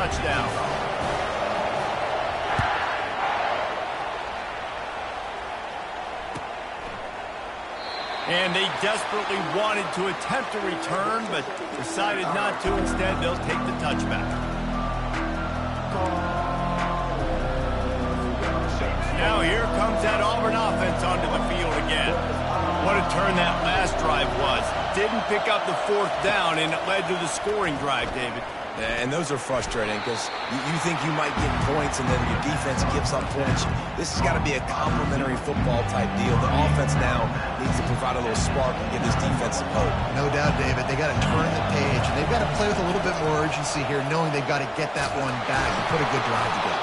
touchdown. And they desperately wanted to attempt a return, but decided not to. Instead, they'll take the touchback. Now here comes that Auburn offense onto the field again. What a turn that last drive was. Didn't pick up the fourth down, and it led to the scoring drive, David. And those are frustrating because you think you might get points and then your defense gives up points. This has got to be a complementary football type deal. The offense now needs to provide a little spark and give this defense some hope. No doubt, David. They got to turn the page, and they've got to play with a little bit more urgency here, knowing they've got to get that one back and put a good drive together.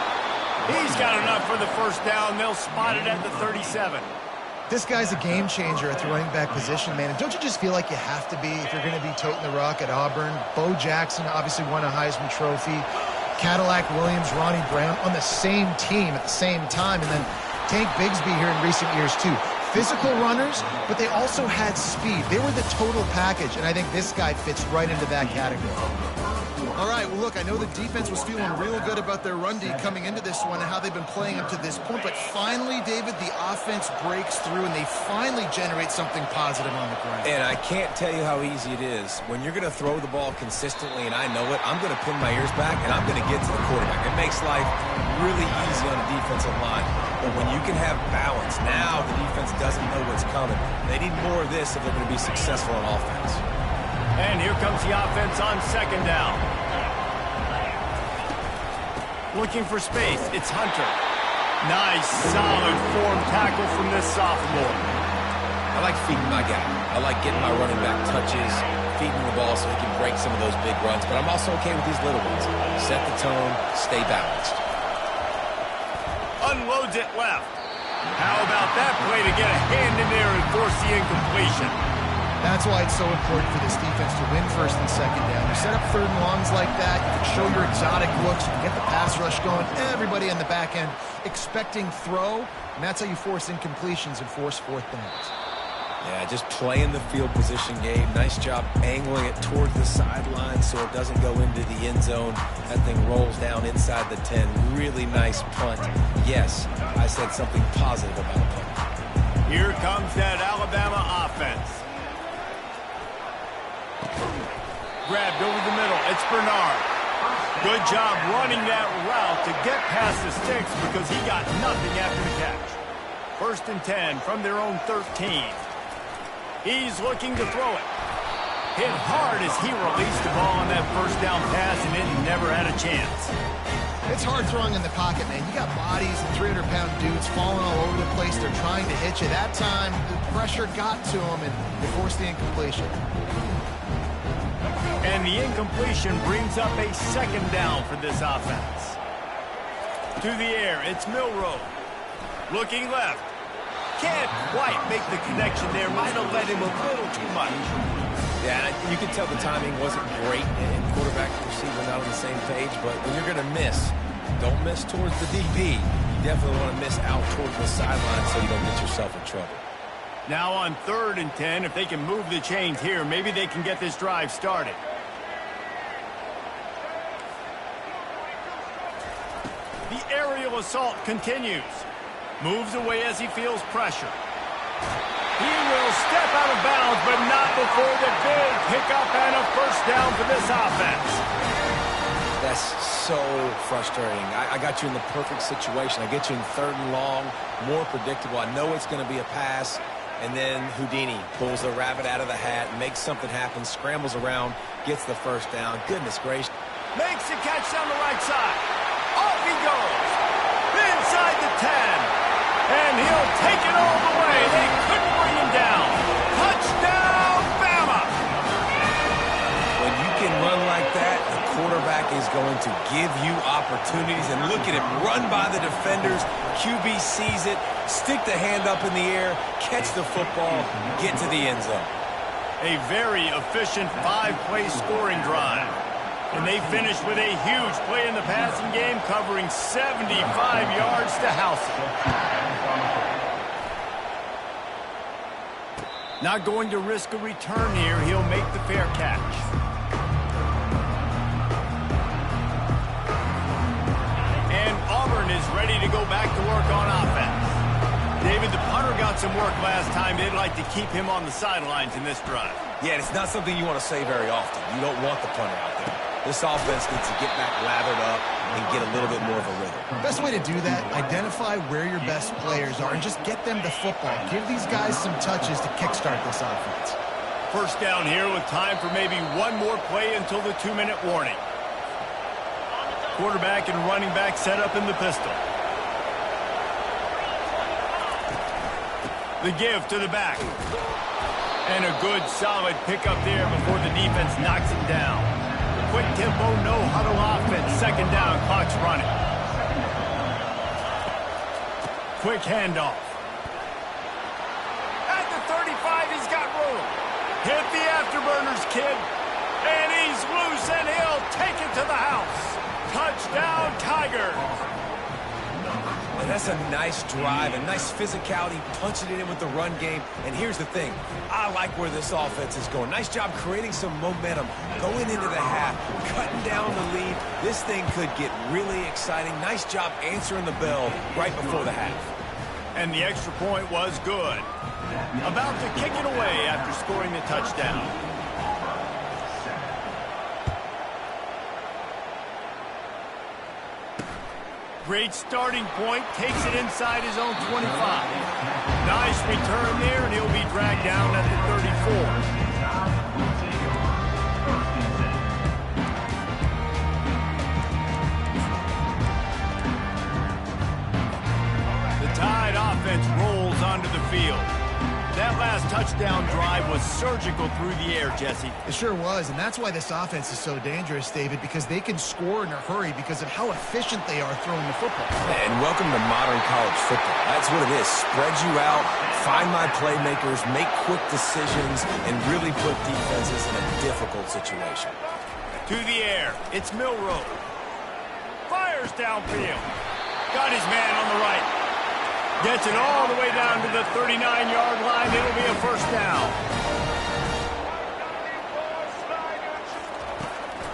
He's got enough for the first down. They'll spot it at the 37. This guy's a game changer at the running back position, man. And don't you just feel like you have to be if you're going to be toting the rock at Auburn? Bo Jackson obviously won a Heisman Trophy. Cadillac Williams, Ronnie Brown on the same team at the same time. And then Tank Bigsby here in recent years, too. Physical runners, but they also had speed. They were the total package, and I think this guy fits right into that category. All right, well, look, I know the defense was feeling real good about their run D coming into this one and how they've been playing up to this point, but finally, David, the offense breaks through and they finally generate something positive on the ground. And I can't tell you how easy it is. When you're going to throw the ball consistently, and I know it, I'm going to pin my ears back and I'm going to get to the quarterback. It makes life really easy on the defensive line. But when you can have balance, now the defense doesn't know what's coming. They need more of this if they're going to be successful on offense. And here comes the offense on second down. Looking for space, it's Hunter. Nice, solid form tackle from this sophomore. I like feeding my guy. I like getting my running back touches, feeding the ball so he can break some of those big runs. But I'm also okay with these little ones. Set the tone, stay balanced. Unloads it left. How about that play to get a hand in there and force the incompletion? That's why it's so important for this defense to win first and second down. You set up third and longs like that, you can show your exotic looks, you can get the pass rush going, everybody on the back end expecting throw, and that's how you force incompletions and force fourth downs. Yeah, just playing the field position game. Nice job angling it towards the sideline so it doesn't go into the end zone. That thing rolls down inside the 10. Really nice punt. Yes, I said something positive about a punt. Here comes that Alabama offense. Grabbed over the middle. It's Bernard. Good job running that route to get past the sticks because he got nothing after the catch. First and 10 from their own 13. He's looking to throw it. Hit hard as he released the ball on that first down pass, and it never had a chance. It's hard throwing in the pocket, man. You got bodies and 300-pound dudes falling all over the place. They're trying to hit you. That time, the pressure got to him, and they forced the incompletion. And the incompletion brings up a second down for this offense. To the air, it's Milroe. Looking left. Can't quite make the connection there. Might have led him a little too much. Yeah, you can tell the timing wasn't great, and quarterback and receiver not on the same page, but when you're going to miss, don't miss towards the DB. You definitely want to miss out towards the sideline so you don't get yourself in trouble. Now on 3rd and 10, if they can move the chains here, maybe they can get this drive started. The aerial assault continues. Moves away as he feels pressure. He will step out of bounds, but not before the big pickup and a first down for this offense. That's so frustrating. I got you in the perfect situation. I get you in 3rd and long, more predictable. I know it's going to be a pass, and then Houdini pulls the rabbit out of the hat, makes something happen, scrambles around, gets the first down. Goodness gracious. Makes the catch down the right side. Off he goes. Inside the 10. And he'll take it all the way. They couldn't bring him down. Touchdown, Bama! When you can run like that, the quarterback is going to give you opportunities. And look at him run by the defenders. QB sees it, stick the hand up in the air, catch the football, get to the end zone. A very efficient 5-play scoring drive. And they finished with a huge play in the passing game, covering 75 yards to house it. Not going to risk a return here. He'll make the fair catch. to go back to work on offense. David, the punter got some work last time. They'd like to keep him on the sidelines in this drive. Yeah, it's not something you want to say very often. You don't want the punter out there. This offense needs to get back lathered up and get a little bit more of a rhythm. Best way to do that, identify where your best players are and just get them the football. Give these guys some touches to kickstart this offense. First down here with time for maybe one more play until the 2-minute warning. Quarterback and running back set up in the pistol. The give to the back. And a good solid pickup there before the defense knocks him down. Quick tempo, no huddle offense. Second down, clock's running. Quick handoff. At the 35, he's got room. Hit the afterburners, kid. And he's loose, and he'll take it to the house. Touchdown, Tigers. And that's a nice drive, a nice physicality, punching it in with the run game. And here's the thing. I like where this offense is going. Nice job creating some momentum, going into the half, cutting down the lead. This thing could get really exciting. Nice job answering the bell right before the half. And the extra point was good. About to kick it away after scoring the touchdown. Great starting point, takes it inside his own 25. Nice return there, and he'll be dragged down at the 34. The Tide offense rolls onto the field. That last touchdown drive was surgical through the air, Jesse. It sure was, and that's why this offense is so dangerous, David, because they can score in a hurry because of how efficient they are throwing the football. And welcome to modern college football. That's what it is. Spread you out, find my playmakers, make quick decisions, and really put defenses in a difficult situation. To the air, it's Milroe. Fires downfield. Got his man on the right. Gets it all the way down to the 39-yard line. It'll be a first down.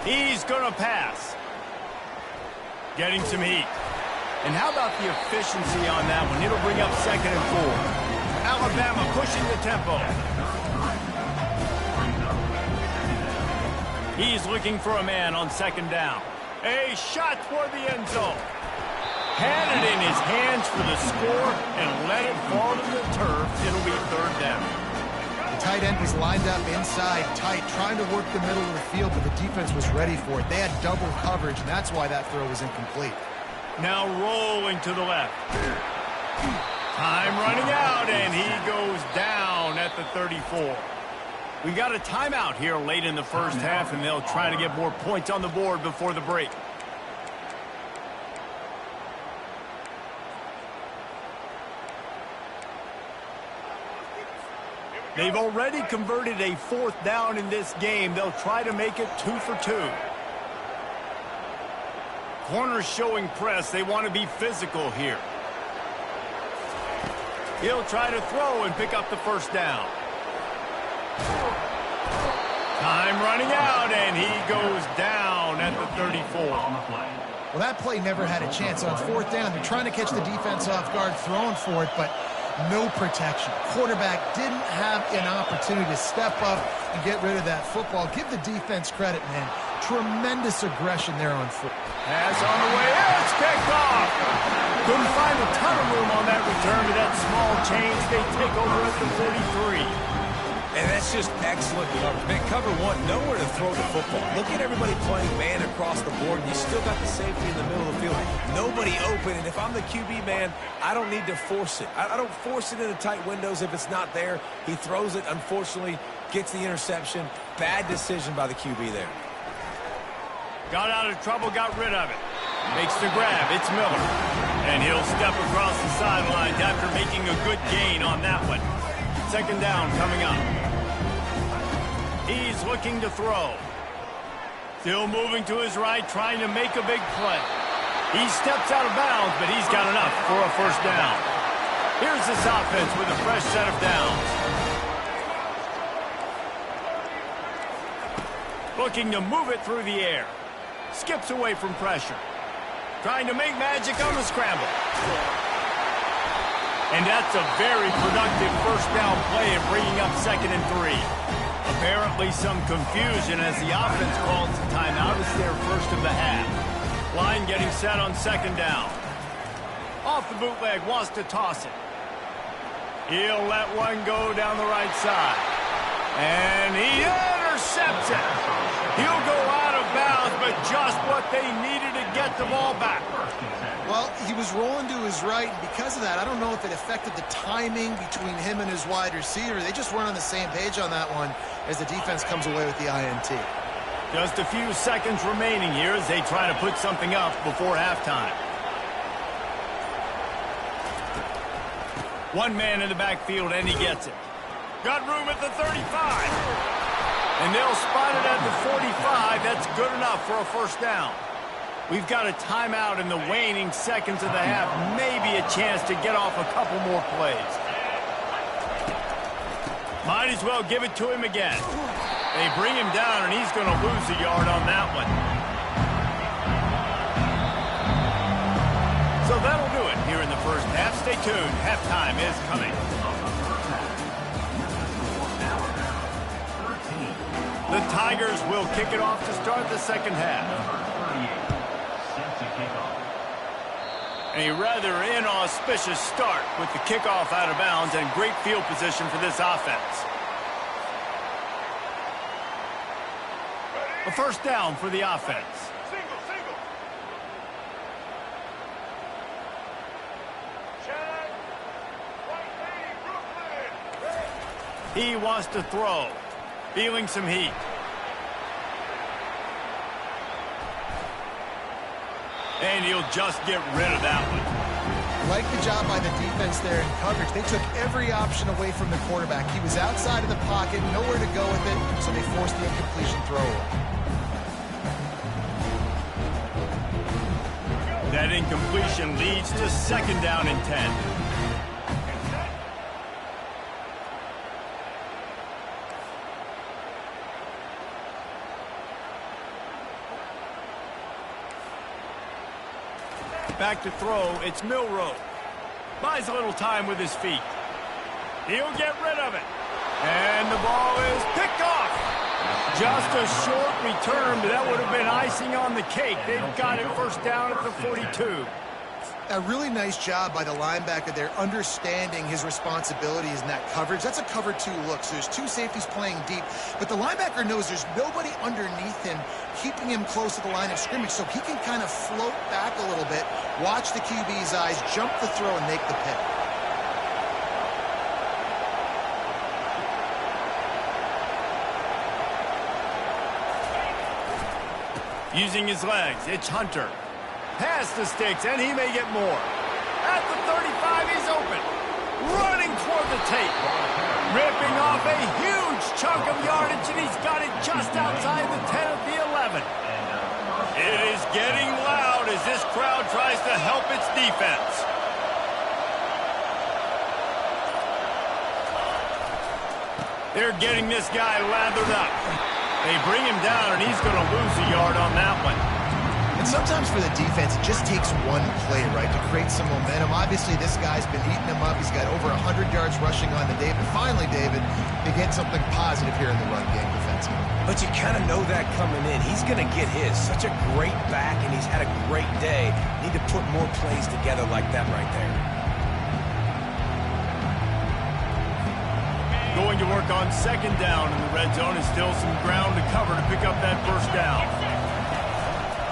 He's going to pass. Getting some heat. And how about the efficiency on that one? It'll bring up 2nd and 4. Alabama pushing the tempo. He's looking for a man on 2nd down. A shot toward the end zone. Had it in his hands for the score and let it fall to the turf. It'll be 3rd down. The tight end was lined up inside tight, trying to work the middle of the field, but the defense was ready for it. They had double coverage, and that's why that throw was incomplete. Now rolling to the left. Time running out, and he goes down at the 34. We got a timeout here late in the first half, and they'll try to get more points on the board before the break. They've already converted a 4th down in this game. They'll try to make it 2 for 2. Corners showing press. They want to be physical here. He'll try to throw and pick up the first down. Time running out, and he goes down at the 34. Well, that play never had a chance. On 4th down, they're trying to catch the defense off guard, throwing for it, but no protection. Quarterback didn't have an opportunity to step up and get rid of that football. Give the defense credit, man. Tremendous aggression there on foot. Pass on the way. It's picked off. Couldn't find a ton of room on that return to that small change. They take over at the 43. And that's just excellent coverage. Man, cover one, nowhere to throw the football. Look at everybody playing man across the board. You still got the safety in the middle of the field. Nobody open, and if I'm the QB man, I don't need to force it. I don't force it into tight windows if it's not there. He throws it, unfortunately, gets the interception. Bad decision by the QB there. Got out of trouble, got rid of it. Makes the grab, it's Miller. And he'll step across the sidelines after making a good gain on that one. 2nd down coming up. He's looking to throw. Still moving to his right, trying to make a big play. He steps out of bounds, but he's got enough for a first down. Here's this offense with a fresh set of downs. Looking to move it through the air. Skips away from pressure. Trying to make magic on the scramble. And that's a very productive first down play in bringing up 2nd and 3. Apparently some confusion as the offense calls the timeout. It's their first of the half. Line getting set on 2nd down. Off the bootleg, wants to toss it. He'll let one go down the right side. And he intercepts it. He'll go out of bounds, but just what they needed to get the ball back. Well, he was rolling to his right, and because of that, I don't know if it affected the timing between him and his wide receiver. They just weren't on the same page on that one as the defense comes away with the INT. Just a few seconds remaining here as they try to put something up before halftime. One man in the backfield, and he gets it. Got room at the 35. And they'll spot it at the 45. That's good enough for a first down. We've got a timeout in the waning seconds of the half. Maybe a chance to get off a couple more plays. Might as well give it to him again. They bring him down, and he's going to lose a yard on that one. So that'll do it here in the first half. Stay tuned. Halftime is coming. The Tigers will kick it off to start the second half. A rather inauspicious start with the kickoff out of bounds and great field position for this offense. A first down for the offense. He wants to throw. Feeling some heat. And he'll just get rid of that one. Like the job by the defense there in coverage. They took every option away from the quarterback. He was outside of the pocket, nowhere to go with it, so they forced the incompletion throw. That incompletion leads to 2nd down and 10. Back to throw, it's Milroe. Buys a little time with his feet. He'll get rid of it. And the ball is picked off. Just a short return, but that would have been icing on the cake. They've got it first down at the 42. A really nice job by the linebacker there, understanding his responsibilities in that coverage. That's a cover 2 look, so there's 2 safeties playing deep. But the linebacker knows there's nobody underneath him keeping him close to the line of scrimmage, so he can kind of float back a little bit, watch the QB's eyes, jump the throw, and make the pick. Using his legs, it's Hunter. Past the sticks, and he may get more. At the 35, he's open. Running toward the tape. Ripping off a huge chunk of yardage, and he's got it just outside the 10 at the 11. It is getting loud as this crowd tries to help its defense. They're getting this guy lathered up. They bring him down, and he's going to lose a yard on that one. And sometimes for the defense, it just takes one play, right, to create some momentum. Obviously, this guy's been eating him up. He's got over 100 yards rushing on the day. But finally, David, they get something positive here in the run game defensively. But you kind of know that coming in. He's going to get his. Such a great back, and he's had a great day. Need to put more plays together like that right there. Going to work on 2nd down in the red zone, and still some ground to cover to pick up that first down.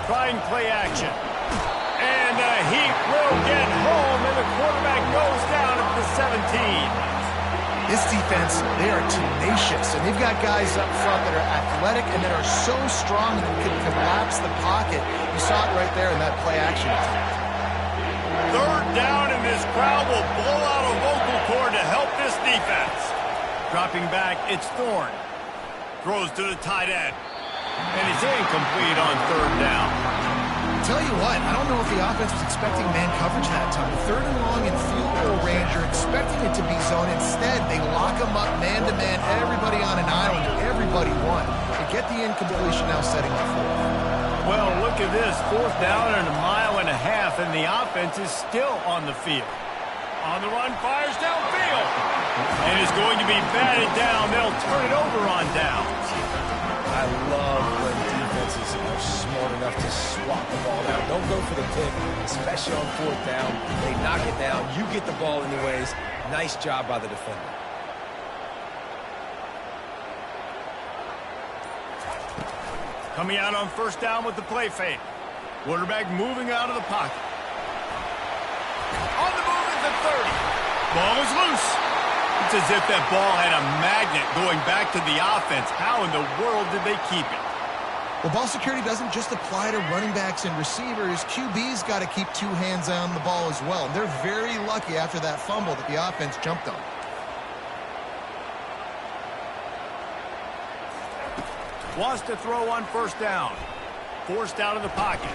Trying play action. And the heat will get home, and the quarterback goes down at the 17. This defense, they are tenacious, and they've got guys up front that are athletic and that are so strong that can collapse the pocket. You saw it right there in that play action attempt. 3rd down, and this crowd will blow out a vocal cord to help this defense. Dropping back, it's Thorne. Throws to the tight end. And it's incomplete on 3rd down. Tell you what, I don't know if the offense was expecting man coverage that time. 3rd and long in field goal range, you're expecting it to be zone. Instead, they lock them up man-to-man, everybody on an island, everybody won. They get the incompletion now setting up 4th. Well, look at this. 4th down and 1.5 miles half, and the offense is still on the field. On the run, fires downfield. And is going to be batted down. They'll turn it over on downs. I love when defenses are smart enough to swap the ball down. Don't go for the pick, especially on fourth down. They knock it down. You get the ball anyways. Nice job by the defender. Coming out on first down with the play fake. Quarterback moving out of the pocket. On the move at the 30. Ball is loose. It's as if that ball had a magnet going back to the offense. How in the world did they keep it? Well, ball security doesn't just apply to running backs and receivers. QB's got to keep two hands on the ball as well. They're very lucky after that fumble that the offense jumped on. Wants to throw on first down. Forced out of the pocket.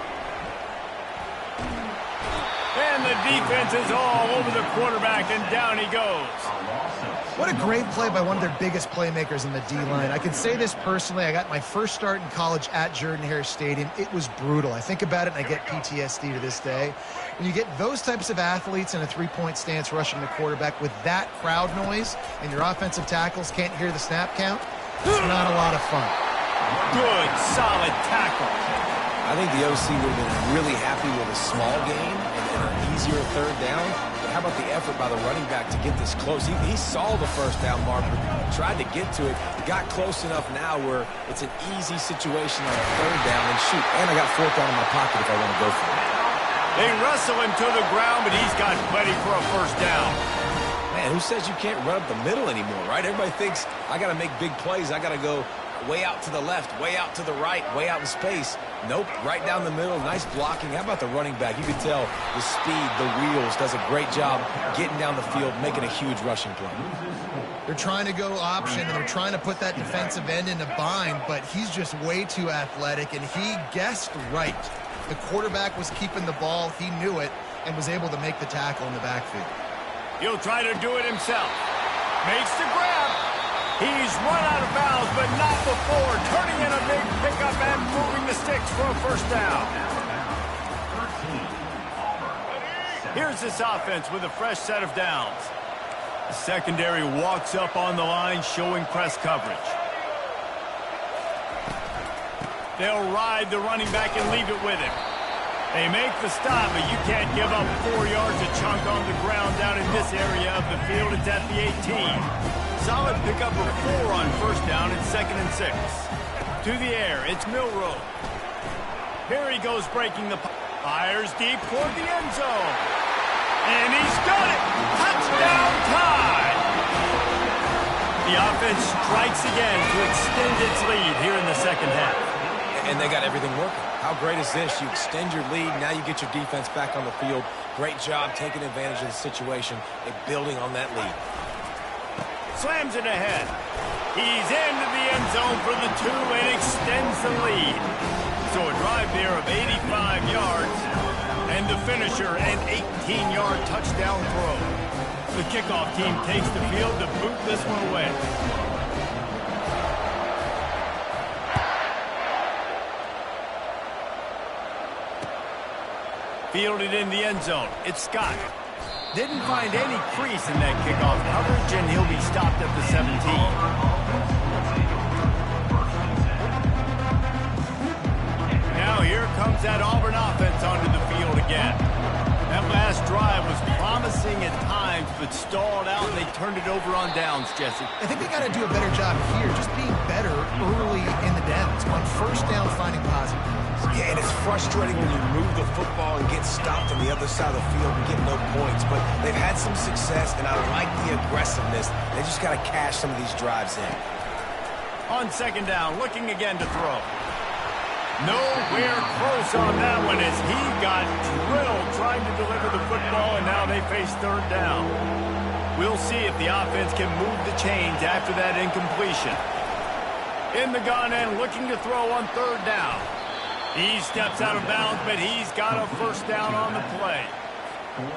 And the defense is all over the quarterback, and down he goes. What a great play by one of their biggest playmakers in the D-line. I can say this personally. I got my first start in college at Jordan-Hare Stadium. It was brutal. I think about it, and I get PTSD to this day. When you get those types of athletes in a three-point stance rushing the quarterback with that crowd noise, and your offensive tackles can't hear the snap count, it's not a lot of fun. Good, solid tackle. I think the OC would have been really happy with a small gain and an easier third down. But how about the effort by the running back to get this close? He saw the first down marker, tried to get to it, got close enough now where it's an easy situation on a third down. And shoot, and I got fourth down in my pocket if I want to go for it. They wrestle him to the ground, but he's got plenty for a first down. Man, who says you can't run up the middle anymore, right? Everybody thinks I got to make big plays. I got to go way out to the left, way out to the right, way out in space. Nope, right down the middle, nice blocking. How about the running back? You can tell the speed, the wheels, does a great job getting down the field, making a huge rushing play. They're trying to go option, and they're trying to put that defensive end in a bind, but he's just way too athletic, and he guessed right. The quarterback was keeping the ball, he knew it, and was able to make the tackle in the backfield. He'll try to do it himself. Makes the grab. He's run out of bounds, but not before turning in a big pickup and moving the sticks for a first down. Here's this offense with a fresh set of downs. The secondary walks up on the line, showing press coverage. They'll ride the running back and leave it with him. They make the stop, but you can't give up 4 yards a chunk on the ground down in this area of the field. It's at the 18. Solid pickup of 4 on first down. It's 2nd and 6. To the air, it's Milroe. Here he goes breaking the fires deep toward the end zone. And he's got it. Touchdown tie. The offense strikes again to extend its lead here in the second half. And they got everything working. How great is this? You extend your lead, now you get your defense back on the field. Great job taking advantage of the situation and building on that lead. Slams it ahead. He's into the end zone for the 2 and extends the lead. So a drive there of 85 yards. And the finisher, an 18-yard touchdown throw. The kickoff team takes the field to boot this one away. Fielded in the end zone. It's Scott. Didn't find any crease in that kickoff coverage, and he'll be stopped at the 17. Now here comes that Auburn offense onto the field again. That last drive was promising at times, but stalled out, and they turned it over on downs, Jesse. I think they got to do a better job here, just being better early in the downs. On first down, finding positive. Yeah, and it's frustrating when you move the football and get stopped on the other side of the field and get no points. But they've had some success, and I like the aggressiveness. They just got to cash some of these drives in. On second down, looking again to throw. Nowhere close on that one as he got drilled trying to deliver the football, and now they face third down. We'll see if the offense can move the chains after that incompletion. In the gun and looking to throw on third down. He steps out of bounds, but he's got a first down on the play.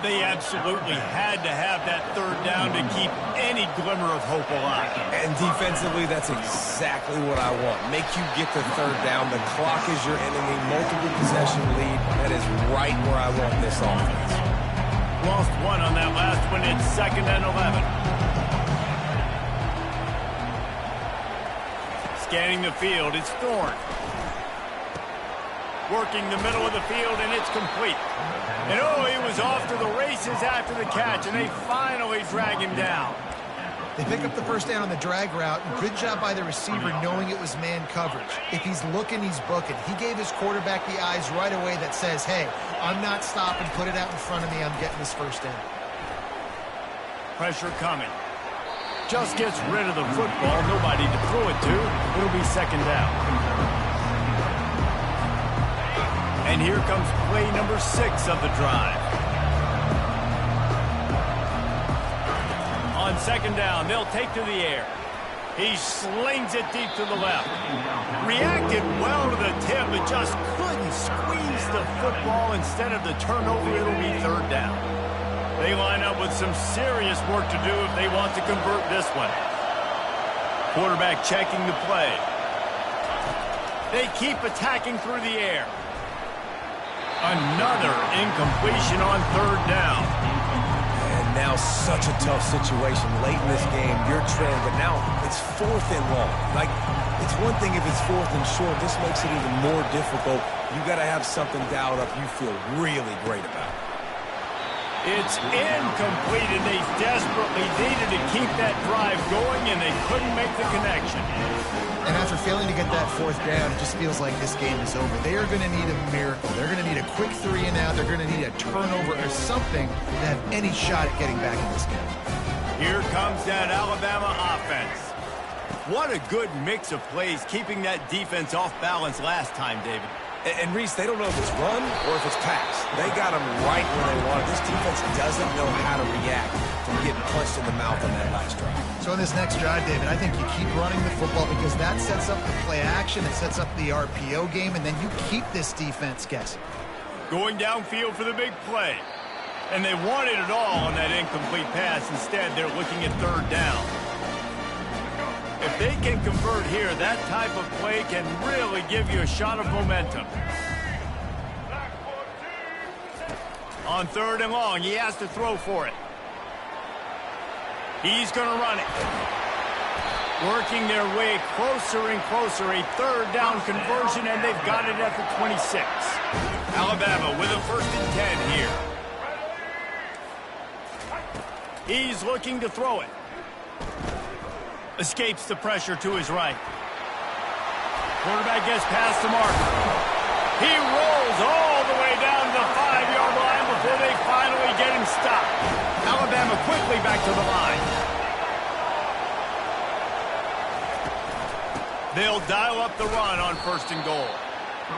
They absolutely had to have that third down to keep any glimmer of hope alive. And defensively, that's exactly what I want. Make you get the third down. The clock is your enemy. Multiple possession lead. That is right where I want this offense. Lost one on that last one. It's 2nd and 11. Scanning the field, it's Thorne. Working the middle of the field, and it's complete. And oh, he was off to the races after the catch, and they finally drag him down. They pick up the first down on the drag route, and good job by the receiver knowing it was man coverage. If he's looking, he's booking. He gave his quarterback the eyes right away that says, hey, I'm not stopping, put it out in front of me, I'm getting this first down. Pressure coming. Just gets rid of the football, nobody to throw it to. It'll be 2nd down. And here comes play number 6 of the drive. On 2nd down, they'll take to the air. He slings it deep to the left. Reacted well to the tip, but just couldn't squeeze the football. Instead of the turnover, it'll be 3rd down. They line up with some serious work to do if they want to convert this one. Quarterback checking the play. They keep attacking through the air. Another incompletion on 3rd down. And now such a tough situation late in this game. You're trailing, but now it's 4th and long. Like, it's one thing if it's 4th and short. This makes it even more difficult. You got to have something dialed up you feel really great about. It's incomplete, and they desperately needed to keep that drive going, and they couldn't make the connection. And after failing to get that 4th down, it just feels like this game is over. They are going to need a miracle. They're going to need a quick 3 and out. They're going to need a turnover or something to have any shot at getting back in this game. Here comes that Alabama offense. What a good mix of plays, keeping that defense off balance last time, David. And Reese, they don't know if it's run or if it's pass. They got them right where they want it. This defense doesn't know how to react from getting punched in the mouth on that last drive. So in this next drive, David, I think you keep running the football because that sets up the play action, it sets up the RPO game, and then you keep this defense guessing. Going downfield for the big play. And they wanted it all on that incomplete pass. Instead, they're looking at 3rd down. If they can convert here, that type of play can really give you a shot of momentum. On 3rd and long, he has to throw for it. He's going to run it. Working their way closer and closer. A 3rd down conversion, and they've got it at the 26. Alabama with a 1st and 10 here. He's looking to throw it. Escapes the pressure to his right. Quarterback gets past the mark. He rolls all the way down to the 5-yard line before they finally get him stopped. Alabama quickly back to the line. They'll dial up the run on 1st and goal.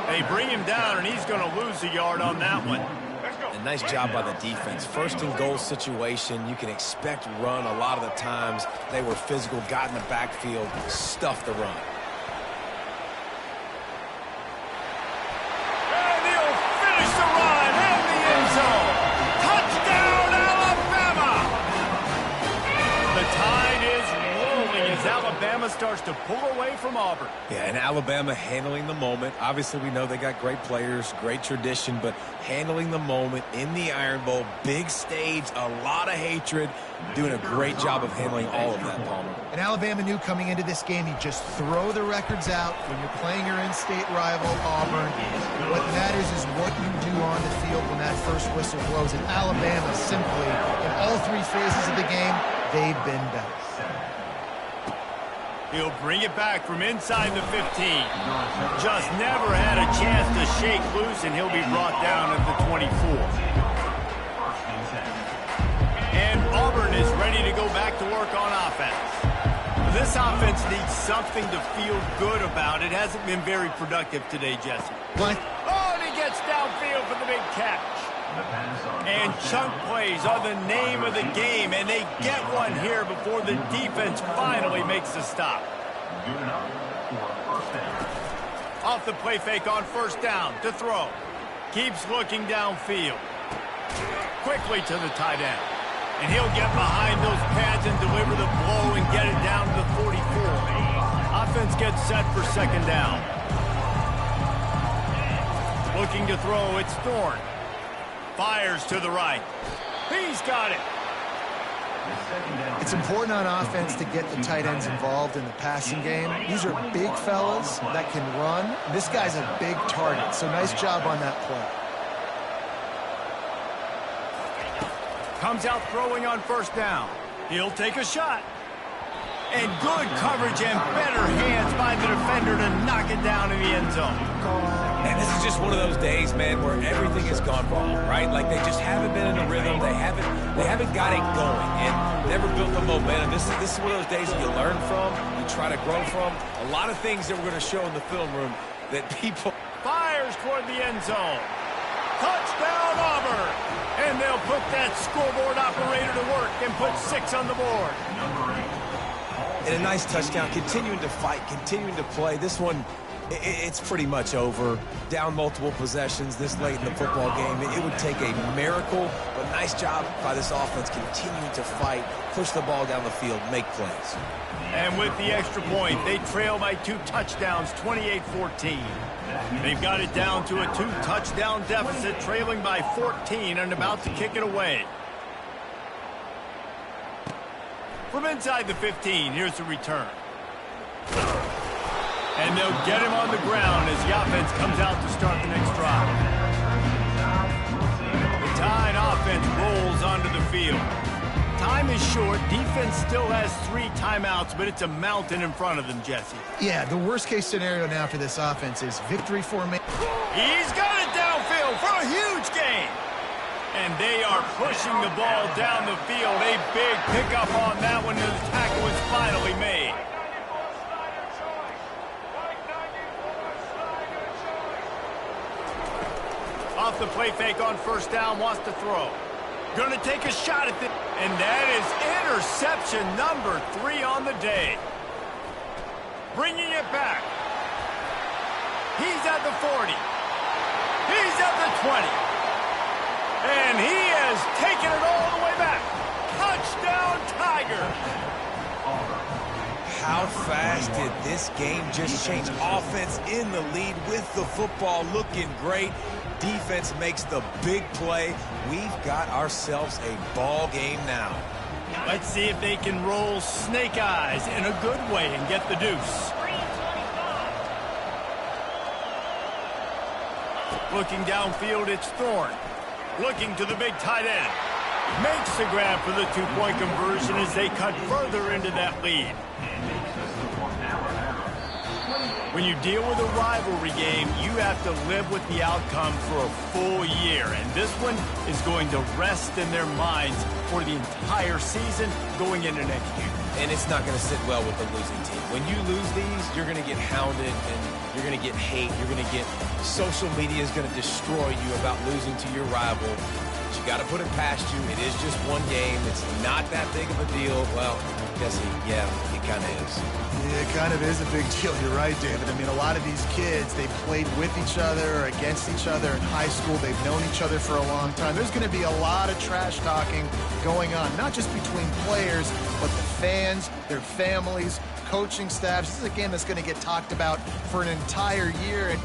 They bring him down, and he's going to lose a yard on that one. A nice job by the defense. 1st and goal situation, you can expect run a lot of the times. They were physical, got in the backfield, stuffed the run. And he'll finish the run in the end zone. Touchdown, Alabama! The tide is rolling as Alabama starts to pull away from Auburn. Yeah, and Alabama handling the moment. Obviously, we know they got great players, great tradition, but handling the moment in the Iron Bowl, big stage, a lot of hatred, doing a great job of handling all of that, Palmer. And Alabama knew coming into this game, you just throw the records out when you're playing your in-state rival, Auburn. What matters is what you do on the field when that first whistle blows. And Alabama simply, in all 3 phases of the game, they've been better. He'll bring it back from inside the 15. Just never had a chance to shake loose, and he'll be brought down at the 24. And Auburn is ready to go back to work on offense. This offense needs something to feel good about. It hasn't been very productive today, Jesse. What? Oh, and he gets downfield for the big catch. And chunk plays are the name of the game, and they get one here before the defense finally makes the stop. Off the play fake on 1st down to throw. Keeps looking downfield. quickly to the tight end. And he'll get behind those pads and deliver the blow and get it down to the 44. Offense gets set for second down. Looking to throw, it's Thorne. Fires to the right. He's got it. It's important on offense to get the tight ends involved in the passing game. These are big fellas that can run. This guy's a big target, so nice job on that play. Comes out throwing on first down. He'll take a shot. And good coverage and better hands by the defender to knock it down in the end zone. And this is just one of those days, man, where everything has gone wrong, right? Like they just haven't been in a rhythm. They haven't got it going and never built the momentum. This is one of those days that you learn from, you try to grow from. A lot of things that we're going to show in the film room that people... Fires toward the end zone. Touchdown, Auburn! And they'll put that scoreboard operator to work and put 6 on the board. And a nice touchdown, continuing to fight, continuing to play. This one, it's pretty much over. Down multiple possessions this late in the football game. It would take a miracle, but nice job by this offense continuing to fight, push the ball down the field, make plays. And with the extra point, they trail by 2 touchdowns, 28-14. They've got it down to a 2-touchdown deficit, trailing by 14 and about to kick it away. From inside the 15, here's the return. And they'll get him on the ground as the offense comes out to start the next drive. The Tide offense rolls onto the field. Time is short. Defense still has 3 timeouts, but it's a mountain in front of them, Jesse. Yeah, the worst-case scenario now for this offense is victory formation. He's got it downfield for a huge gain. And they are pushing the ball down the field. A big pickup on that one, and the tackle was finally made. Off the play fake on first down, wants to throw. Gonna take a shot at it, and that is interception number 3 on the day. Bringing it back. He's at the 40. He's at the 20. And he has taken it all the way back. Touchdown, Tiger. How fast did this game just change? Offense in the lead with the football, looking great. Defense makes the big play. We've got ourselves a ball game now. Let's see if they can roll snake eyes in a good way and get the deuce. Looking downfield, it's Thorne. Looking to the big tight end. Makes the grab for the 2-point conversion as they cut further into that lead. When you deal with a rivalry game, you have to live with the outcome for a full year. And this one is going to rest in their minds for the entire season going into next year. And it's not going to sit well with the losing team. When you lose these, you're going to get hounded and you're going to get hate. You're going to get social media is going to destroy you about losing to your rival. But you got to put it past you. It is just one game. It's not that big of a deal. Well, Jesse, yeah, it kind of is. Yeah, it kind of is a big deal. You're right, David. I mean, a lot of these kids, they played with each other or against each other in high school. They've known each other for a long time. There's going to be a lot of trash talking going on, not just between players, but the fans, their families, coaching staffs. This is a game that's going to get talked about for an entire year. And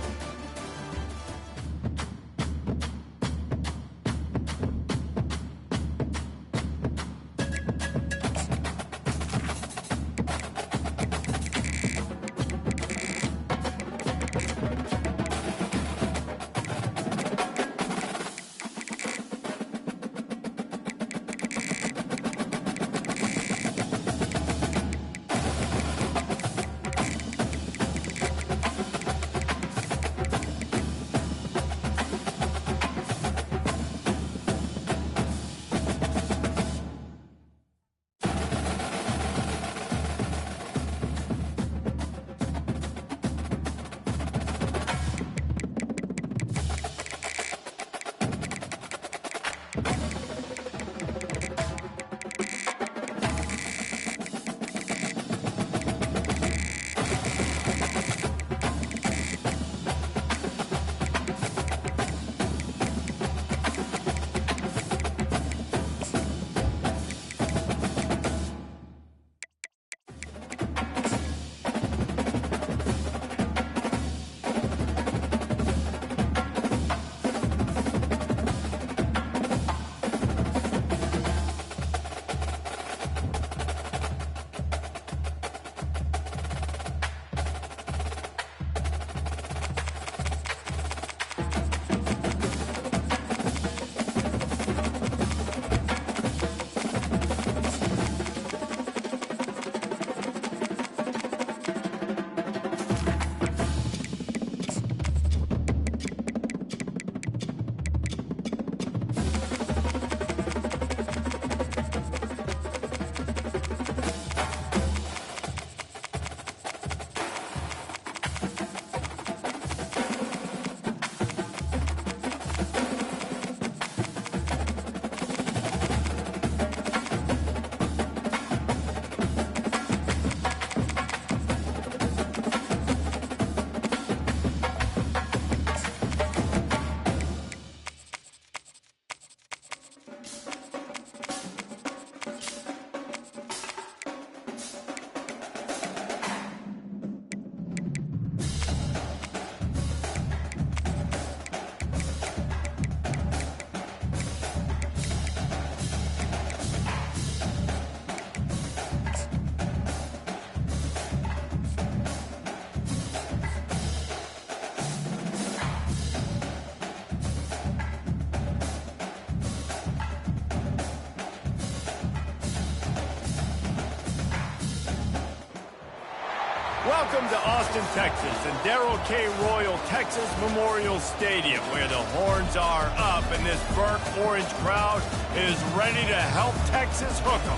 Welcome to Austin, Texas, and Darrell K. Royal Texas Memorial Stadium, where the horns are up and this burnt orange crowd is ready to help Texas hook 'em.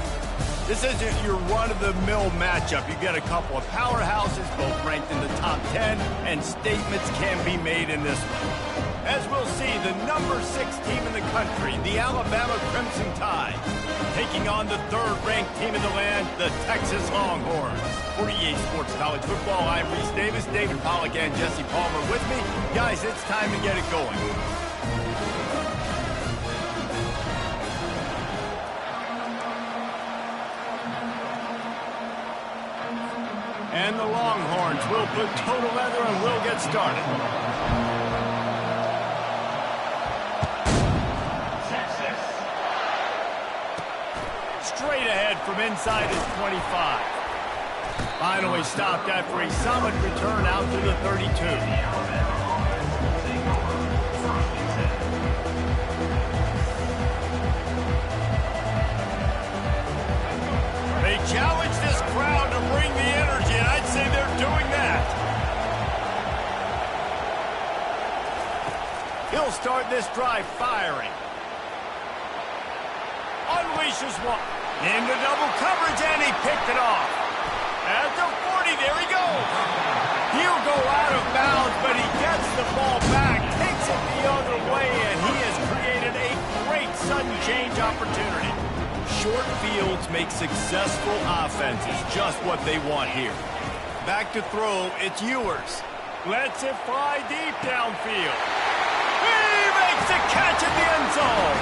This isn't your run-of-the-mill matchup. You get a couple of powerhouses, both ranked in the top 10, and statements can be made in this one. As we'll see, the number 6 team in the country, the Alabama Crimson Tide, taking on the 3rd-ranked team in the land, the Texas Longhorns. For EA Sports College Football, I'm Reese Davis, David Pollack, and Jesse Palmer with me. Guys, it's time to get it going. And the Longhorns will put total leather and we'll get started. Straight ahead from inside his 25. Finally stopped after a solid return out to the 32. They challenge this crowd to bring the energy, and I'd say they're doing that. He'll start this drive firing. Unleashes one. Into double coverage, and he picked it off. At the 40, there he goes. He'll go out of bounds, but he gets the ball back, takes it the other way, and he has created a great sudden change opportunity. Short fields make successful offenses just what they want here. Back to throw, it's Ewers. Lets it fly deep downfield. He makes the catch in the end zone.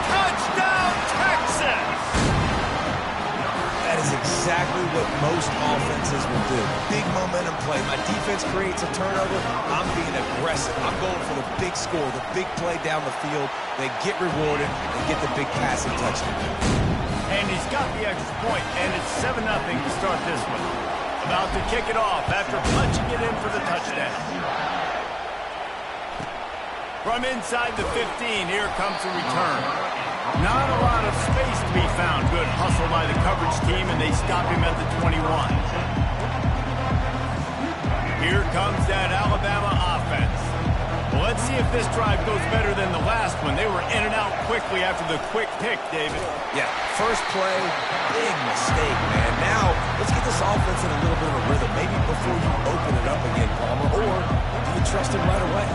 Touchdown, Texas! That is exactly what most offenses will do. Big momentum play. My defense creates a turnover. I'm being aggressive. I'm going for the big score, the big play down the field. They get rewarded and get the big passing touchdown. And he's got the extra point, and it's 7-0 to start this one. About to kick it off after punching it in for the touchdown. From inside the 15, here comes the return. Not a lot of space to be found. Good hustle by the coverage team, and they stop him at the 21. Here comes that Alabama offense. Well, let's see if this drive goes better than the last one. They were in and out quickly after the quick pick, David. Yeah, first play, big mistake, man. Now, let's get this offense in a little bit of a rhythm. Maybe before you open it up again, Palmer, or do you trust him right away?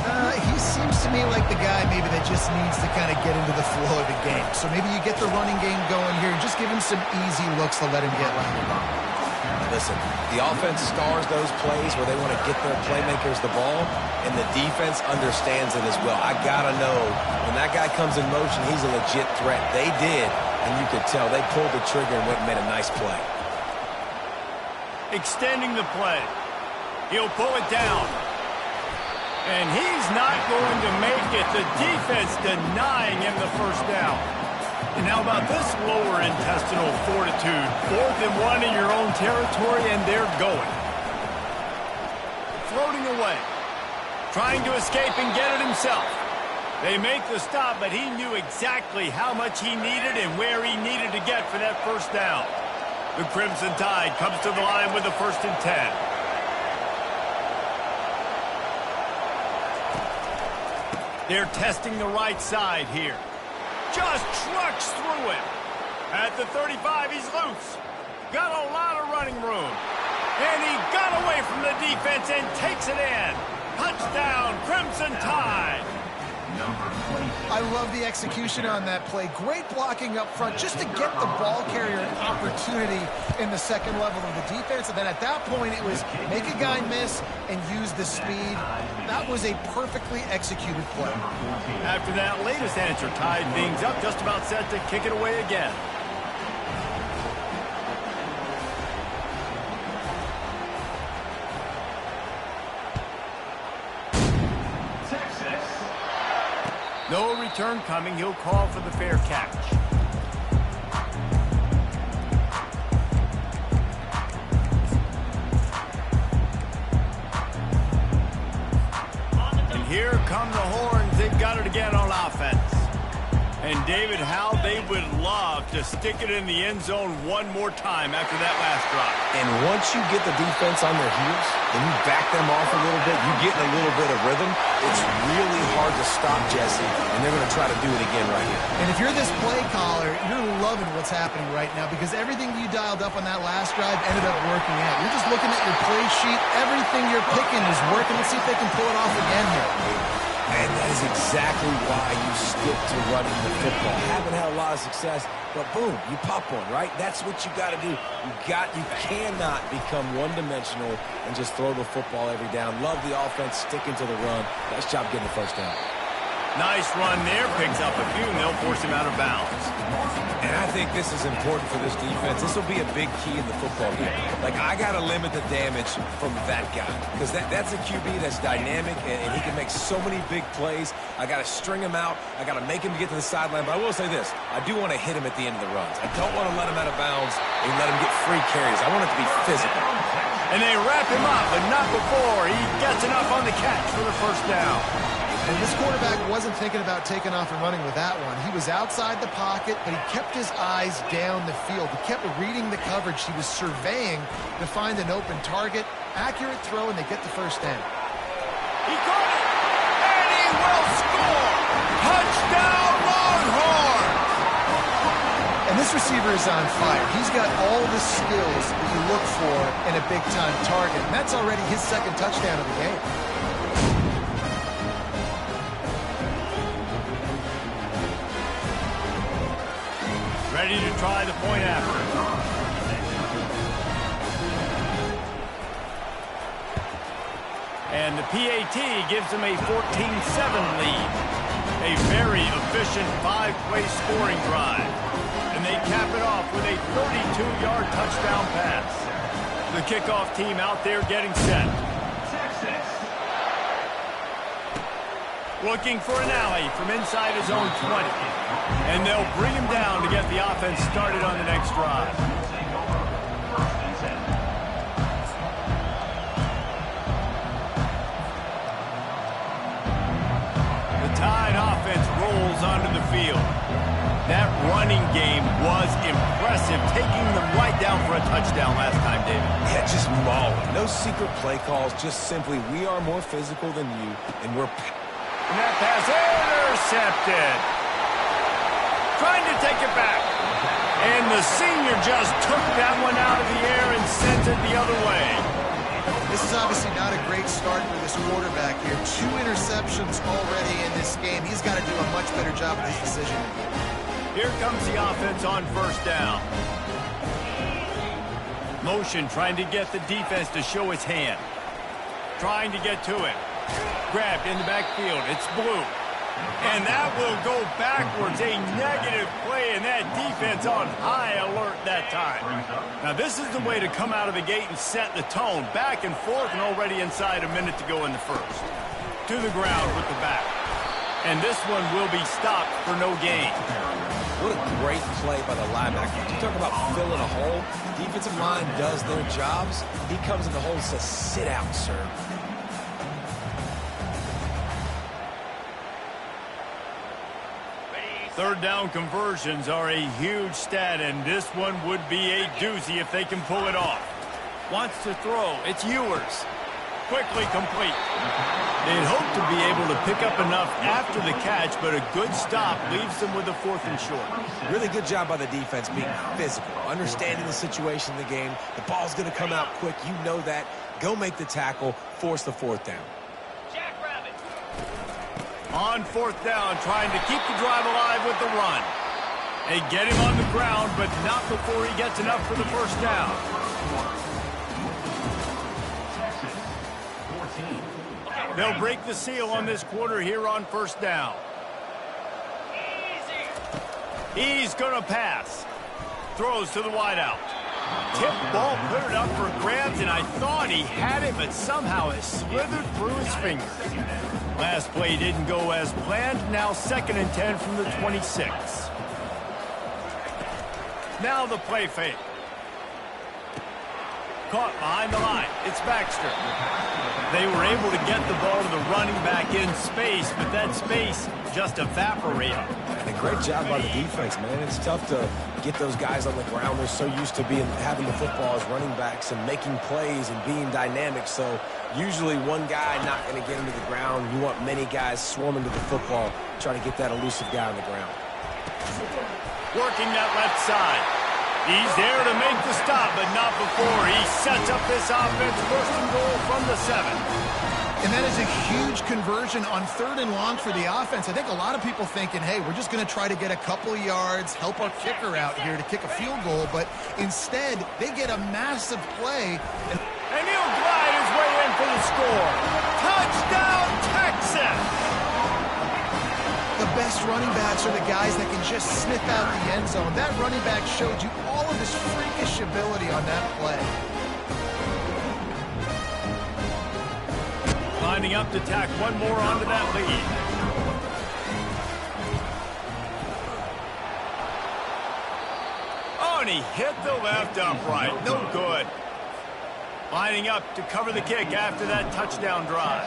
He seems to me like the guy maybe that just needs to kind of get into the flow of the game. So maybe you get the running game going here and just give him some easy looks to let him get landed on. Listen, the offense stars those plays where they want to get their playmakers the ball, and the defense understands it as well. I got to know, when that guy comes in motion, he's a legit threat. They did, and you could tell they pulled the trigger and went and made a nice play. Extending the play. He'll pull it down. And he's not going to make it. The defense denying him the first down. And how about this lower intestinal fortitude? 4th and 1 in your own territory, and they're going. Floating away. Trying to escape and get it himself. They make the stop, but he knew exactly how much he needed and where he needed to get for that first down. The Crimson Tide comes to the line with the 1st and 10. They're testing the right side here. Just trucks through him. At the 35, he's loose. Got a lot of running room. And he got away from the defense and takes it in. Touchdown, Crimson Tide. I love the execution on that play. Great blocking up front just to get the ball carrier an opportunity in the second level of the defense. And then at that point, it was make a guy miss and use the speed. That was a perfectly executed play. After that latest answer, tied things up, just about set to kick it away again. No return coming. He'll call for the fair catch. And here come the horns. They've got it again on offense. And, David, how they would love to stick it in the end zone one more time after that last drive. And once you get the defense on their heels and you back them off a little bit, you get in a little bit of rhythm, it's really hard to stop, Jesse, and they're going to try to do it again right here. And if you're this play caller, you're loving what's happening right now because everything you dialed up on that last drive ended up working out. You're just looking at your play sheet. Everything you're picking is working. Let's see if they can pull it off again here. And that is exactly why you stick to running the football. Haven't had a lot of success, but boom, you pop one, right? That's what you got to do. You cannot become one-dimensional and just throw the football every down. Love the offense, sticking to the run. Nice job getting the first down. Nice run there, picks up a few, and they'll force him out of bounds. And I think this is important for this defense. This will be a big key in the football game. Like, I got to limit the damage from that guy because that's a QB that's dynamic, and he can make so many big plays. I got to string him out. I got to make him get to the sideline. But I will say this. I do want to hit him at the end of the runs. I don't want to let him out of bounds and let him get free carries. I want it to be physical. And they wrap him up, but not before he gets enough on the catch for the first down. And this quarterback wasn't thinking about taking off and running with that one. He was outside the pocket, but he kept his eyes down the field. He kept reading the coverage. He was surveying to find an open target. Accurate throw, and they get the first down. He caught it, and he will score! Touchdown, Longhorn! And this receiver is on fire. He's got all the skills that you look for in a big-time target. And that's already his second touchdown of the game. Ready to try the point after. And the PAT gives them a 14-7 lead. A very efficient 5-play scoring drive. And they cap it off with a 32-yard touchdown pass. The kickoff team out there getting set. Looking for an alley from inside his own 20. And they'll bring him down to get the offense started on the next drive. The Tide offense rolls onto the field. That running game was impressive, taking them right down for a touchdown last time, David. Yeah, just mauling. No secret play calls, just simply we are more physical than you, and we're... And that pass intercepted. Trying to take it back. And the senior just took that one out of the air and sent it the other way. This is obviously not a great start for this quarterback here. 2 interceptions already in this game. He's got to do a much better job of his decision. Here comes the offense on first down. Motion trying to get the defense to show its hand. Trying to get to it. Grabbed in the backfield. It's Blue. And that will go backwards. A negative play, and that defense on high alert that time. Now, this is the way to come out of the gate and set the tone. Back and forth, and already inside a minute to go in the first. To the ground with the back. And this one will be stopped for no gain. What a great play by the linebacker. You talk about filling a hole. Defensive line does their jobs. He comes in the hole and says, sit out, sir. Third down conversions are a huge stat, and this one would be a doozy if they can pull it off. Wants to throw. It's Ewers. Quickly complete. They'd hope to be able to pick up enough after the catch, but a good stop leaves them with a 4th and short. Really good job by the defense being physical, understanding the situation in the game. The ball's going to come out quick. You know that. Go make the tackle, force the 4th down. On 4th down, trying to keep the drive alive with the run. They get him on the ground, but not before he gets enough for the first down. They'll break the seal on this quarter here on first down. He's going to pass. Throws to the wideout. Tip ball, put it up for grabs, and I thought he had it, but somehow it slithered through his fingers. Last play didn't go as planned. Now 2nd and 10 from the 26. Now the play fake. Caught behind the line. It's Baxter. They were able to get the ball to the running back in space, but that space just evaporated. And a great job by the defense, man. It's tough to get those guys on the ground. They're so used to having the football as running backs and making plays and being dynamic. So usually one guy not going to get into the ground. You want many guys swarming to the football, try to get that elusive guy on the ground. Working that left side. He's there to make the stop, but not before. He sets up this offense, first and goal from the 7. And that is a huge conversion on 3rd and long for the offense. I think a lot of people thinking, hey, we're just going to try to get a couple of yards, help our kicker out here to kick a field goal. But instead, they get a massive play. And he'll glide his way in for the score. Touchdown, Texas! The best running backs are the guys that can just snip out the end zone. That running back showed you all of his freakish ability on that play. Lining up to tack one more onto that lead. Oh, and he hit the left upright. No good. Lining up to cover the kick after that touchdown drive.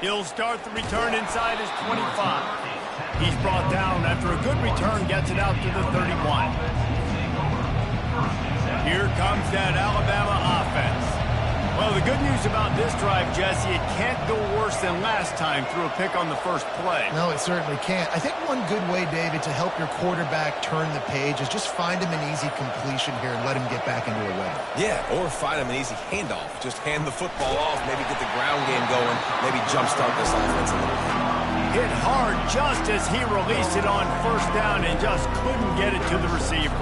He'll start the return inside his 25. He's brought down after a good return, gets it out to the 31. Here comes that Alabama offense. Well, the good news about this drive, Jesse, it can't go worse than last time through a pick on the first play. No, it certainly can't. I think one good way, David, to help your quarterback turn the page is just find him an easy completion here and let him get back into a rhythm. Yeah, or find him an easy handoff. Just hand the football off, maybe get the ground game going, maybe jumpstart this offense a little bit. Hit hard just as he released it on first down and just couldn't get it to the receiver.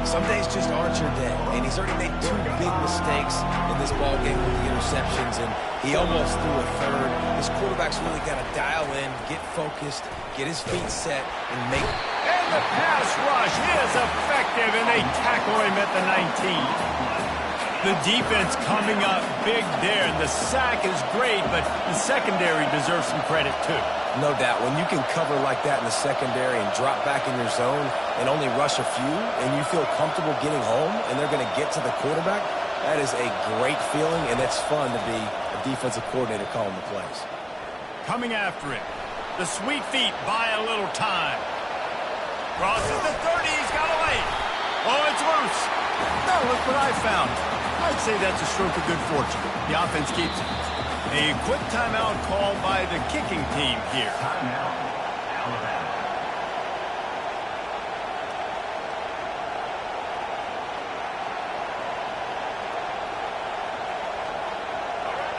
Some days just aren't your day, and he's already made 2 big mistakes in this ball game with the interceptions, and he almost threw a 3rd. His quarterback's really got to dial in, get focused, get his feet set, and make... And the pass rush is effective, and they tackle him at the 19. The defense coming up big there. The sack is great, but the secondary deserves some credit, too. No doubt. When you can cover like that in the secondary and drop back in your zone and only rush a few, and you feel comfortable getting home, and they're going to get to the quarterback, that is a great feeling, and it's fun to be a defensive coordinator calling the plays. Coming after it. The sweet feet buy a little time. Crosses the 30. He's got a lane. Oh, it's loose. Now look what I found. I'd say that's a stroke of good fortune. The offense keeps it. A quick timeout called by the kicking team here. Timeout, Alabama.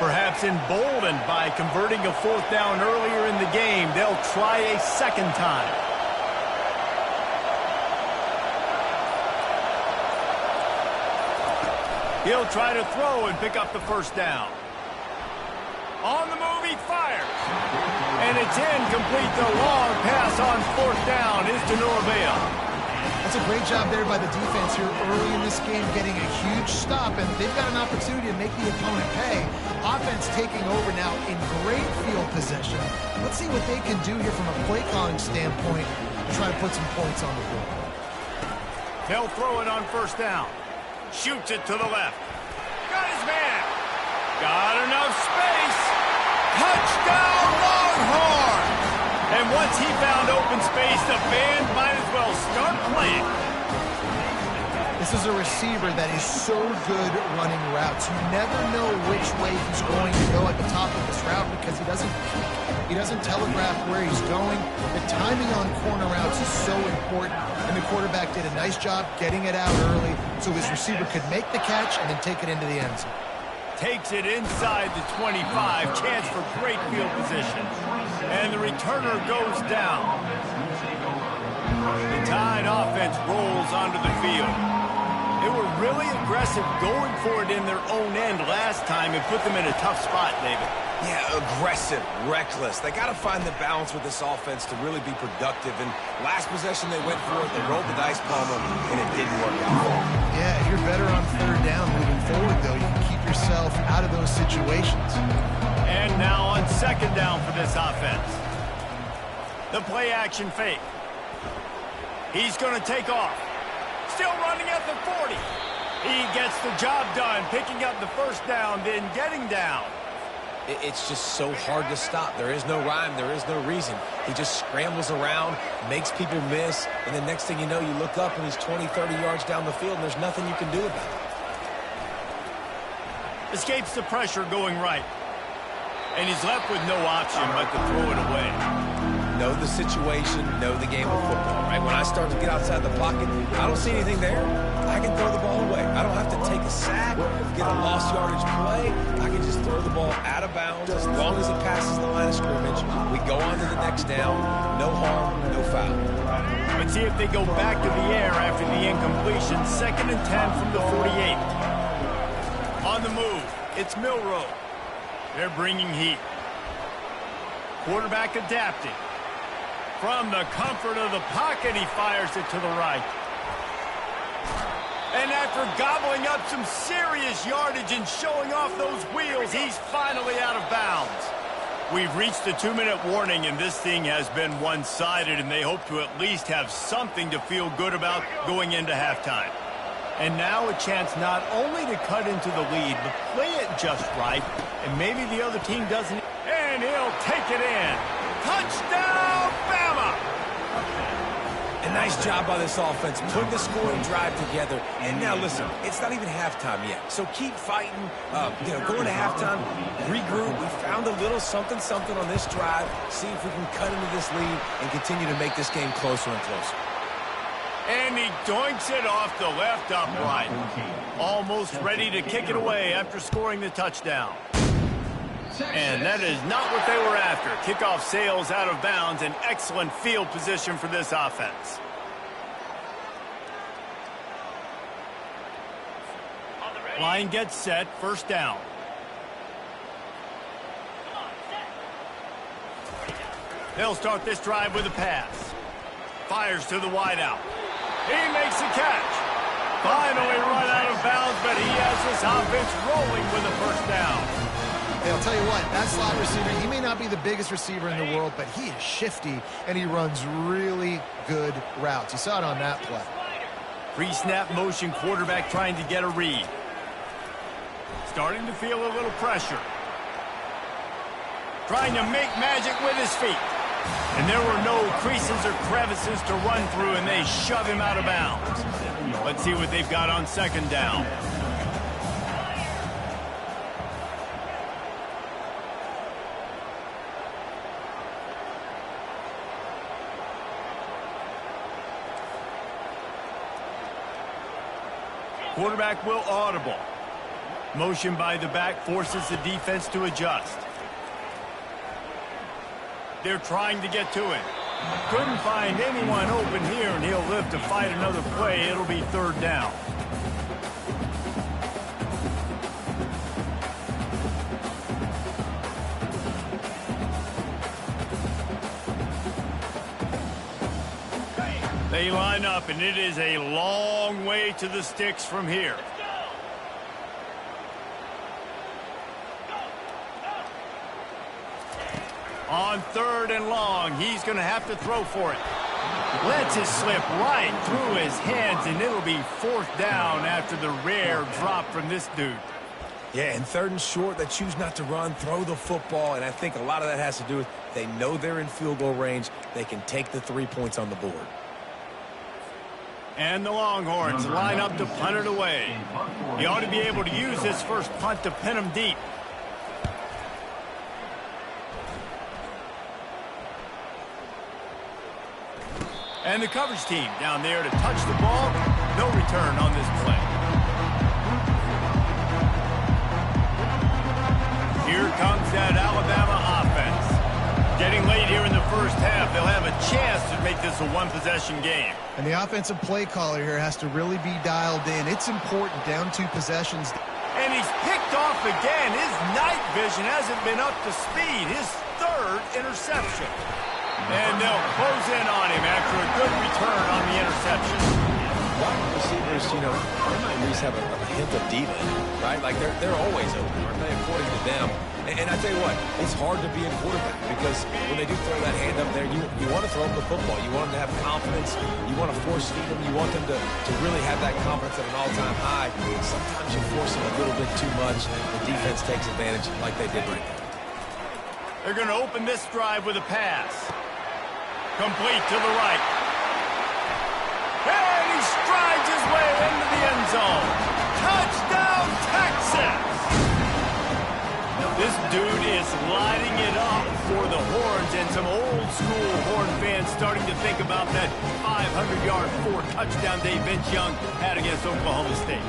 Perhaps emboldened by converting a 4th down earlier in the game, they'll try a second time. He'll try to throw and pick up the first down. On the move, he fires. And it's incomplete. The long pass on 4th down is to no avail. That's a great job there by the defense here early in this game, getting a huge stop, and they've got an opportunity to make the opponent pay. Offense taking over now in great field position. Let's see what they can do here from a play calling standpoint to try to put some points on the board. They'll throw it on first down. Shoots it to the left. Got his man. Got enough space. Touchdown, Longhorn! And once he found open space, the band might as well start playing. This is a receiver that is so good running routes. You never know which way he's going to go at the top of this route because he doesn't telegraph where he's going. The timing on corner routes is so important, and the quarterback did a nice job getting it out early so his receiver could make the catch and then take it into the end zone. Takes it inside the 25. Chance for great field position. And the returner goes down. The Tide offense rolls onto the field. They were really aggressive going for it in their own end last time and put them in a tough spot, David. Yeah, aggressive, reckless. They got to find the balance with this offense to really be productive. And last possession, they went for it. They rolled the dice, Palmer, and it didn't work out. Yeah, if you're better on 3rd down moving forward, though, you can keep yourself out of those situations. And now on 2nd down for this offense. The play action fake. He's going to take off. Still running at the 40. He gets the job done, picking up the first down, then getting down. It's just so hard to stop. There is no rhyme. There is no reason. He just scrambles around, makes people miss, and the next thing you know, you look up and he's 20, 30 yards down the field, and there's nothing you can do about it. Escapes the pressure going right. And he's left with no option but to throw it away. Know the situation, know the game of football, right? When I start to get outside the pocket, I don't see anything there. I can throw the ball away. I don't have to take a sack, get a lost yardage play. I can just throw the ball out of bounds as long as it passes the line of scrimmage. We go on to the next down. No harm, no foul. Let's see if they go back to the air after the incompletion. 2nd and 10 from the 48. On the move, it's Milroe. They're bringing heat. Quarterback adapting. From the comfort of the pocket, he fires it to the right. And after gobbling up some serious yardage and showing off those wheels, he's finally out of bounds. We've reached the 2-minute warning, and this thing has been one-sided, and they hope to at least have something to feel good about going into halftime. And now a chance not only to cut into the lead, but play it just right, and maybe the other team doesn't. And he'll take it in. Touchdown, Bama! A nice job by this offense, putting the scoring drive together. And now, listen, it's not even halftime yet. So keep fighting, going to halftime, regroup. We found a little something on this drive. See if we can cut into this lead and continue to make this game closer and closer. And he doinks it off the left upright. Almost ready to kick it away after scoring the touchdown. And that is not what they were after. Kickoff sails out of bounds. An excellent field position for this offense. Line gets set. First down. They'll start this drive with a pass. Fires to the wideout. He makes the catch. Finally run out of bounds, but he has this offense rolling with a first down. Hey, I'll tell you what, that slot receiver, he may not be the biggest receiver in the world, but he is shifty, and he runs really good routes. You saw it on that play. Pre-snap motion quarterback trying to get a read. Starting to feel a little pressure. Trying to make magic with his feet. And there were no creases or crevices to run through, and they shove him out of bounds. Let's see what they've got on second down. Quarterback will audible. Motion by the back forces the defense to adjust. They're trying to get to it. Couldn't find anyone open here, and he'll live to fight another play. It'll be third down. They line up, and it is a long way to the sticks from here. On third and long, he's going to have to throw for it. Lets it slip right through his hands, and it'll be fourth down after the rare drop from this dude. Yeah, and third and short, they choose not to run, throw the football, and I think a lot of that has to do with they know they're in field goal range. They can take the 3 points on the board. And the Longhorns line up to punt it away. He ought to be able to use this first punt to pin him deep. And the coverage team down there to touch the ball. No return on this play. Here comes that Alabama offense. Getting late here in the first half, they'll have a chance to make this a one-possession game. And the offensive play caller here has to really be dialed in. It's important, down 2 possessions. And he's picked off again. His night vision hasn't been up to speed. His third interception. And they'll close in on him after a good return on the interception. wide receivers, you know, they might at least have a hint of diva, right? Like they're always open, aren't they, according to them? And I tell you what, it's hard to be a quarterback because when they do throw that hand up there, you want to throw them the football. You want them to have confidence. You want to force feed them. You want them to really have that confidence at an all-time high. Sometimes you force them a little bit too much. The defense takes advantage like they did right there. They're going to open this drive with a pass. Complete to the right. And he strides his way into the end zone. Touchdown, Texas! This dude is lighting it up for the Horns, and some old-school Horn fans starting to think about that 500-yard, 4-touchdown day Vince Young had against Oklahoma State.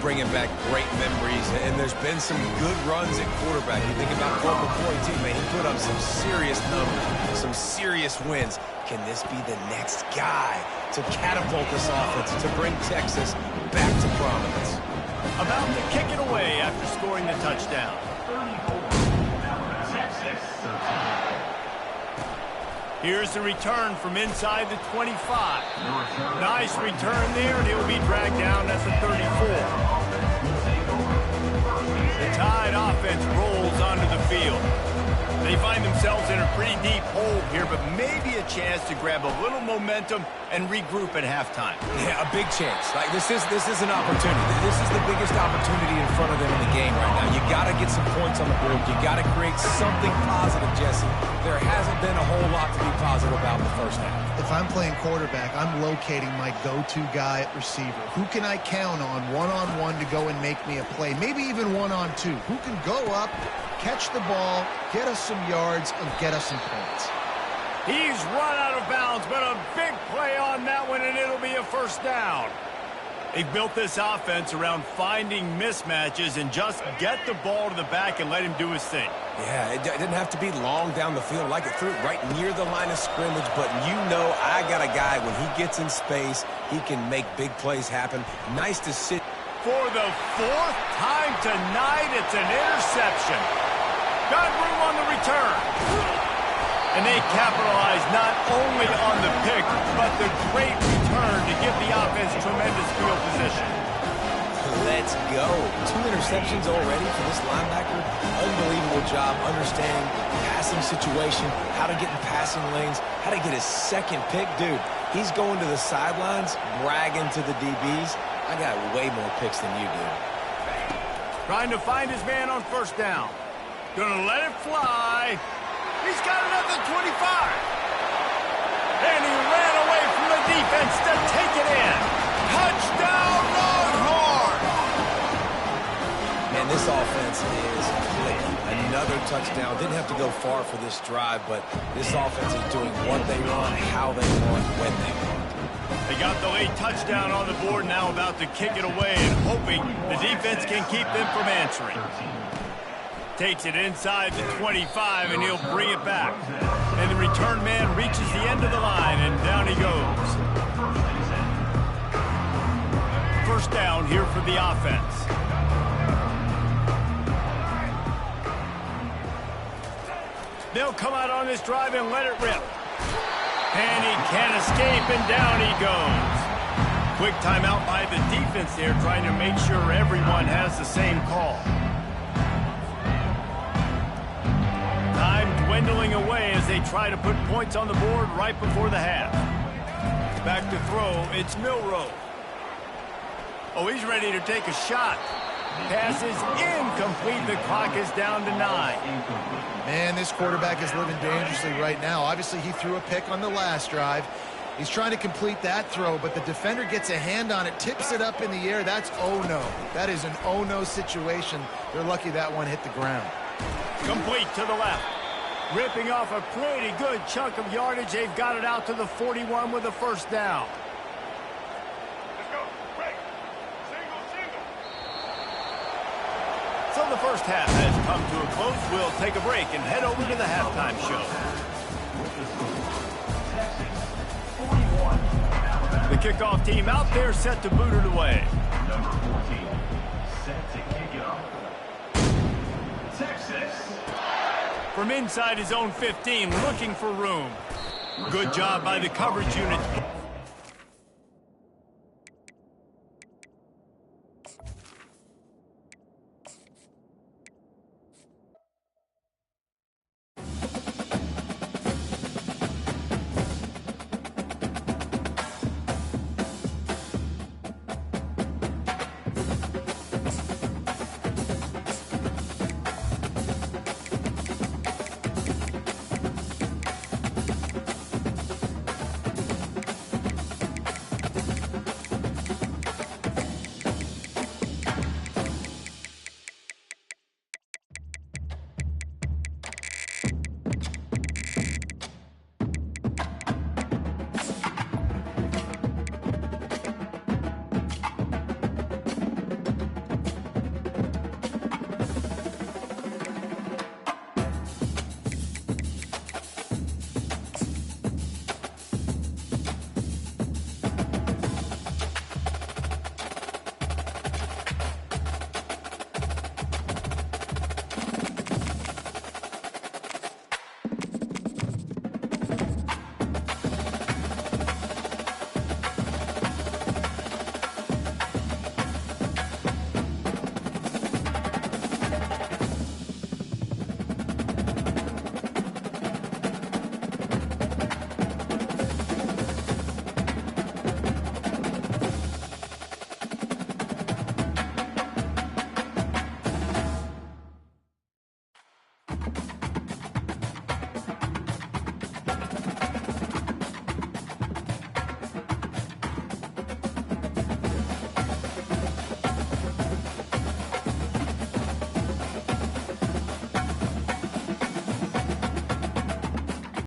Bringing back great memories, and there's been some good runs at quarterback. You think about Colt McCoy, too, man. He put up some serious numbers, some serious wins. Can this be the next guy to catapult this offense, to bring Texas back to prominence? About to kick it away after scoring the touchdown. Here's the return from inside the 25. Nice return there, and he'll be dragged down at the 34. The Tide offense rolls onto the field. They find themselves in a pretty deep hole here, but maybe a chance to grab a little momentum and regroup at halftime. Yeah, a big chance. Like this is an opportunity. This is the biggest opportunity in front of them in the game right now. You got to get some points on the board. You got to create something positive, Jesse. There hasn't been a whole lot to be positive about in the first half. If I'm playing quarterback, I'm locating my go-to guy at receiver. Who can I count on one-on-one to go and make me a play? Maybe even one-on-two. Who can go up, catch the ball, get us some yards, and get us some points? He's run out of bounds, but a big play on that one, and it'll be a first down. They've built this offense around finding mismatches and just get the ball to the back and let him do his thing. Yeah, it didn't have to be long down the field. Like it threw it right near the line of scrimmage, but you know I got a guy, when he gets in space, he can make big plays happen. Nice to sit. For the fourth time tonight, it's an interception. Got room on the return. And they capitalize not only on the pick, but the great return to give the offense tremendous field position. Let's go. 2 interceptions already for this linebacker. Unbelievable job understanding passing situation, how to get in passing lanes, how to get his second pick. Dude, he's going to the sidelines, bragging to the DBs. I got way more picks than you do. Trying to find his man on first down. Gonna let it fly. He's got another 25. And he ran away from the defense to take it in. Touchdown, Longhorn! Man, this offense is clicking. Another touchdown. Didn't have to go far for this drive, but this offense is doing what they want, how they want, when they want. They got the late touchdown on the board, now about to kick it away and hoping the defense can keep them from answering. Takes it inside the 25, and he'll bring it back. And the return man reaches the end of the line, and down he goes. First down here for the offense. They'll come out on this drive and let it rip. And he can't escape, and down he goes. Quick timeout by the defense there, trying to make sure everyone has the same call. Time dwindling away as they try to put points on the board right before the half. Back to throw, it's Milroe. Oh, he's ready to take a shot. Pass is incomplete. The clock is down to 9. Man, this quarterback is living dangerously right now. Obviously, he threw a pick on the last drive. He's trying to complete that throw, but the defender gets a hand on it, tips it up in the air. That's oh-no. That is an oh-no situation. They're lucky that one hit the ground. Complete to the left. Ripping off a pretty good chunk of yardage. They've got it out to the 41 with a first down. So the first half has come to a close. We'll take a break and head over to the halftime show. The kickoff team out there set to boot it away. Number 14, set to kick it off. Texas. From inside his own 15, looking for room. Good job by the coverage unit.